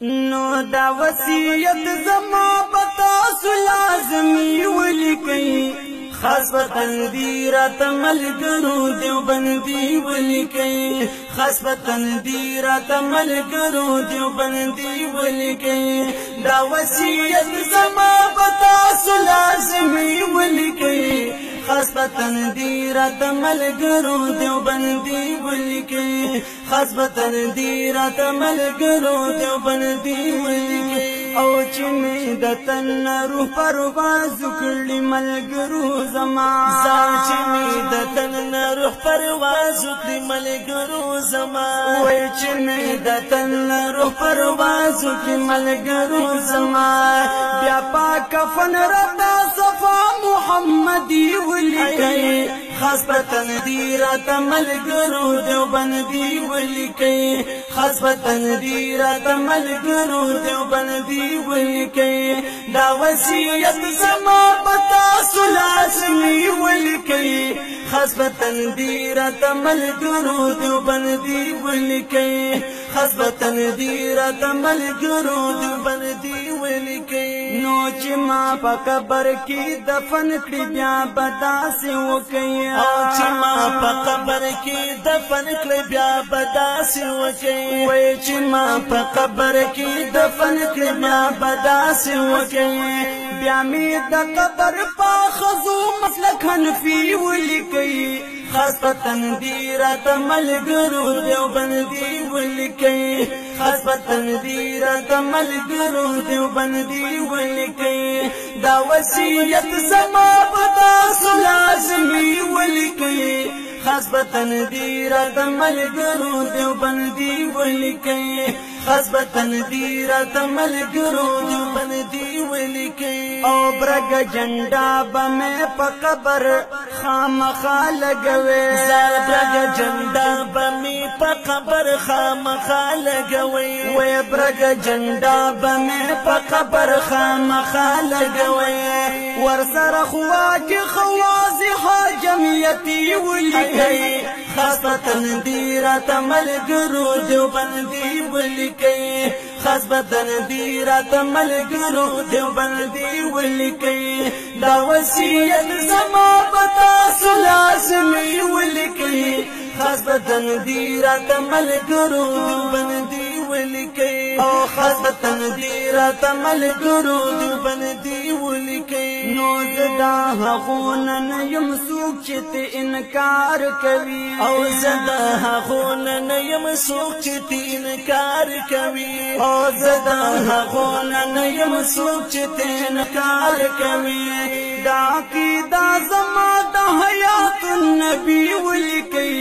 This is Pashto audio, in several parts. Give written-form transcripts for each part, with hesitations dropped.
نو دا وصیت زما بتاسو لازمی ولیکي خاص وطن دی رات ملګرو دیوبندي ولیکي خاص وطن دی رات ملګرو دیوبندي ولیکي دا وصیت زما بتاسو لازمی ولیکي خاص وطن دی رات ملګرو دیوبندي ولیکي خاص وطن دی رات ملګرو دیوبندي ولیکي او چې مې د تن روح پرواز کړلی ملګرو زما چې مې د تن روح پرواز کړلی ملګرو زما وای چې مې د تن روح پرواز کړلی ملګرو زما بیا پاک کفن رتا صفا محمدي ولیکي خاص وطن دی رات ملګرو دیوبندي ولیکي خاص وطن دی رات ملګرو دیوبندي ولیکي دا وصیت زما بتاسو لازمی ولیکي خاص وطن دی رات ملګرو دیوبندي ولیکي خاص وطن دی رات ملګرو دیوبندي ولیکي نو چې ما په قبر کې دفن کړی بیا بداسې وکي چې ما په قبر کې دفن کړی بیا بداسې وکي وای چې ما په قبر کې دفن کړی بیا بداسې وکي بیا مې د قبر په خزو مسلک حنفي ولیکي خاص وطن دی رات ملګرو دیوبندي ولیکي خاص وطن دی رات ملګرو دیوبندي ولیکي دا وصیت زما بتاسو لازمی ولیکي خاص وطن دی رات ملګرو دیوبندي ولیکي خاص وطن دی رات ملګرو دیوبندي ولیکي او برګ جنډا به مې په قبر خامخا لګوي برګ جنډا به مې په قبر خامخا لګوي وای برګ جنډا به مې په قبر خامخا لګوي ورسره خوا کې خوازي حاجمیتي ولیکي خاص وطن دی رات ملګرو دیوبندي ولیکي خاص وطن دی رات ملګرو دیوبندي ولیکي دا وصیت زما بتاسو لازمی ولیکي خاص وطن دی رات ملګرو دیوبندي ولیکي او خاص وطن دی رات ملګرو دیوبندي ولیکي نو زدا هغونه نه یم څوک چې ته انکار کوي او زدا هغونه نه یم څوک چې ته انکار کوي او زدا هغونه نه یم څوک چې ته انکار کوي دا عقیده زما د حیات النبی ولیکي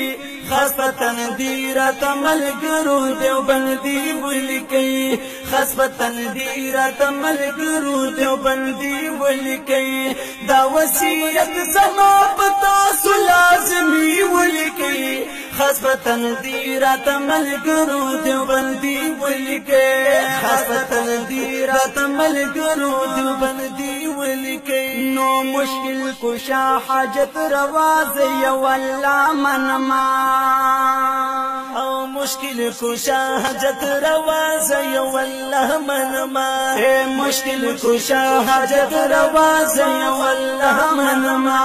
خاص وطن دی رات ملګرو دیوبندي ولیکي خاص وطن دی رات ملګرو دیوبندي ولیکي دا وصیت زما بتاسو لازمی ولیکي خاص وطن دی رات ملګرو دیوبندي ولیکي خاص وطن دی رات ملګرو دیوبندي ولیکي نو مشکل کشا حاجت رواز یو الله منما او مشکل کشا حاجت رواز یو الله منما مشکل کشا حاجت رواز یو الله منما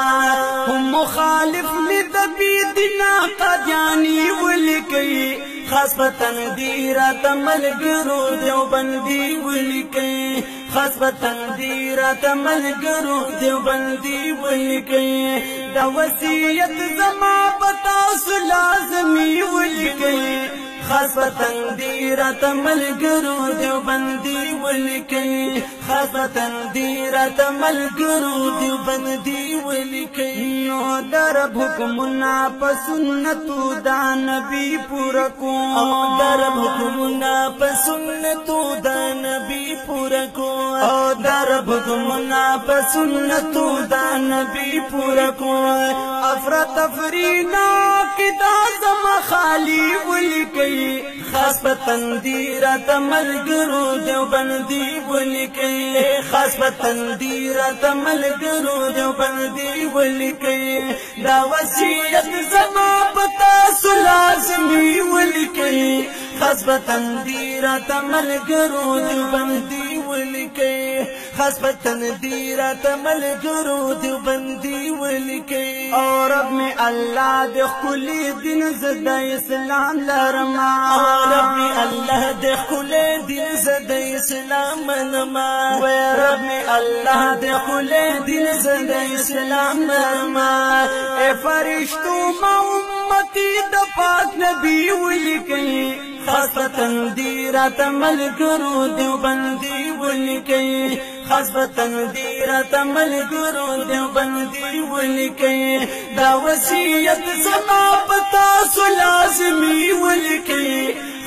هم مخالف لذبی دنا قدیانی ولیکي خاص وطن دی رات ملګرو دیوبندي ولیکي خاص وطن دی رات ملګرو دیوبندي ولیکي دا وصیت زما بتاسو لازمی ولیکي خاص وطن دی رات ملګرو دیوبندي ولیکي خاص وطن دی رات ملګرو دیوبندي ولیکي نو درب حکمنا په سنتو دا نبی پورا کو او درب حکمنا په سنتو دا نبی پورا کو او درب حکمنا په سنتو دا نبی پورا کو افرت افرینا کی دا زما خالی ولیکي خاص وطن دی رات ملګرو دیوبندي ولیکي خاص وطن دی رات ملګرو دیوبندي ولیکي دا وصیت زما بتاسو لازمی ولیکي خاص بتندی راته ملګرو دیوبندي ولیکئ خاص بتندی راته ملګرو دیوبندي ولیکئ او رب می الله د خپل دین زد اسلام لرما او رب می الله د خپل دین زد اسلام منما و رب می الله د خپل دین زد اسلام لرما اے فرشتو ما امتی د پاک نبی ولیکئ خاص بتندی راته ملګرو دیوبندي ولیکئ خاص بتندی راته ملګرو دیوبندي ولیکئ دا وصیت زما پتا سو لازمي ولیکئ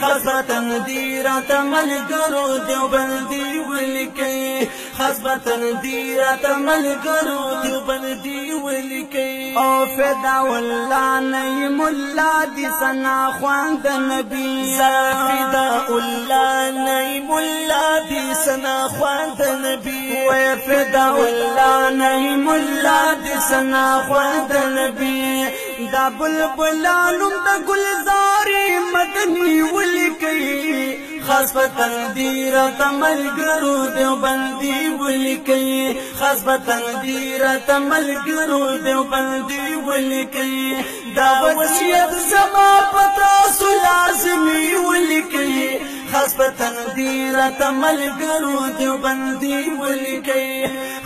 خاص بتندی راته ملګرو دیوبندي ولیکئ خاص بتندی راته ملګرو دیوبندي ولیکئ او فدا والله نیم الله دي سنا خوان د نبی فدا الله نیم الله دي سنا خوان د نبی و فدا والله نیم الله دي سنا خوان د نبی دا بلبلانم د گلزاري مدني ولیکئ خاص بتندی راته ملګرو دیوبندي ولیکئ خاص بتندی راته ملګرو دیوبندي ولیکئ دا وصیت زما پتا سو لازمي ولیکئ خاص بتندی راته ملګرو دیوبندي ولیکئ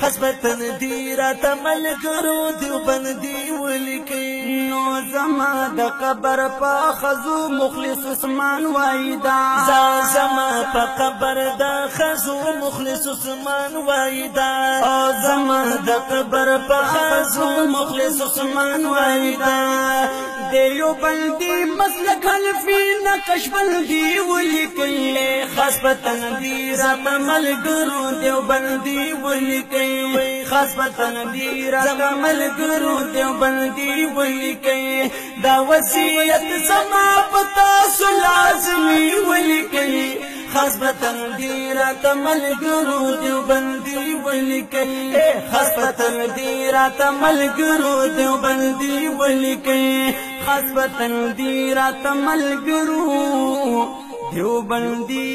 خاص بتندی راته ملګرو دیوبندي ولیکئ نو زما د قبر په خزو مخلص عثمان وایدا زما په قبر د خزو مخلص عثمان وایدا زما د قبر په خزو مخلص عثمان وایدا دیوبندي مسلک حنفي نقش بندي ولیکئ خاص بتندی راته ملګرو دیوبندي ولیکئ خاص بتندی راته ملګرو دیوبندي ولیکئ دا وصیت زما پتا سو لازمي ولیکئ خاص بتندی راته ملګرو دیوبندي ولیکئ خاص بتندی راته ملګرو دیوبندي ولیکئ خاص بتندی راته ملګرو دیوبندي